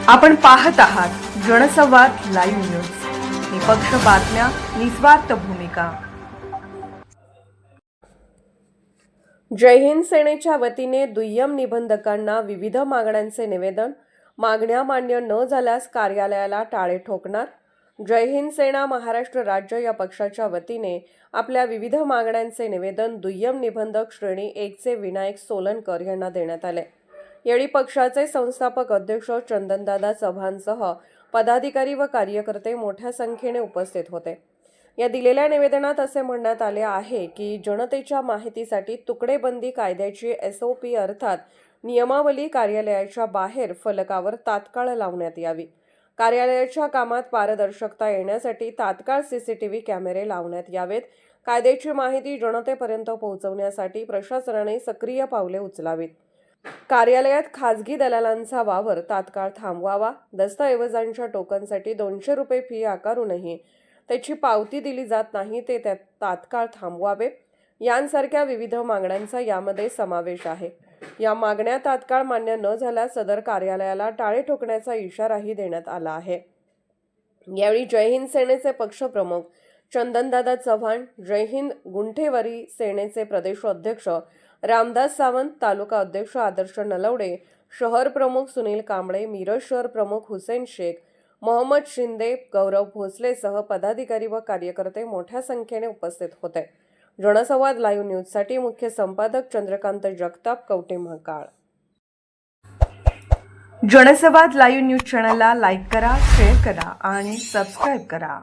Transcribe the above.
आपण पाहत आहात जनसंवाद लाईव्ह न्यूज, निपक्ष बातम्या, निस्वार्थ भूमिका. जय हिंद सेनेच्या वतीने दुय्यम निबंधकांना विविध मागण्यांचे निवेदन. मागण्या मान्य न झाल्यास कार्यालयाला टाळे ठोकणार. जय हिंद सेना महाराष्ट्र राज्य या पक्षाच्या वतीने आपल्या विविध मागण्यांचे निवेदन दुय्यम निबंधक श्रेणी 1चे विनायक सोलनकर यांना देण्यात आले. यावेळी पक्षाचे संस्थापक अध्यक्ष चंदनदादा चव्हाणसह पदाधिकारी व कार्यकर्ते मोठ्या संख्येने उपस्थित होते. या दिलेल्या निवेदनात असे म्हणण्यात आले आहे की जनतेच्या माहितीसाठी तुकडेबंदी कायद्याची SOP अर्थात नियमावली कार्यालयाच्या बाहेर फलकावर तात्काळ लावण्यात यावी. कार्यालयाच्या कामात पारदर्शकता येण्यासाठी तात्काळ CCTV कॅमेरे लावण्यात यावेत. कायद्याची माहिती जनतेपर्यंत पोहोचवण्यासाठी प्रशासनाने सक्रिय पावले उचलावीत. कार्यालयात खासगी दलालांचा वावर तात्काळ थांबवावा. दस्तऐवजांच्या टोकनसाठी 200 रुपये फी आकारूनही त्याची पावती दिली जात नाही, ते तात्काळ थांबवावे. यांसारख्या विविध मागण्यांचा यामध्ये समावेश आहे. या मागण्या तात्काळ मान्य न झाल्यास सदर कार्यालयाला टाळे ठोकण्याचा इशाराही देण्यात आला आहे. यावेळी जय हिंद सेनेचे पक्षप्रमुख चंदनदादा चव्हाण, जय हिंद गुंठेवारी सेनेचे प्रदेश अध्यक्ष रामदास सावंत, तालुका अध्यक्ष आदर्श नलवडे, शहर प्रमुख सुनील कांबळे, मिरज शहर प्रमुख हुसेन शेख, मोहम्मद शिंदे, गौरव भोसलेसह पदाधिकारी व कार्यकर्ते मोठ्या संख्येने उपस्थित होते. जनसंवाद लाईव्ह न्यूजसाठी मुख्य संपादक चंद्रकांत जगताप, कवठे महाकाळ. जनसंवाद लाईव्ह न्यूज चॅनलला लाईक करा, शेअर करा आणि सबस्क्राईब करा.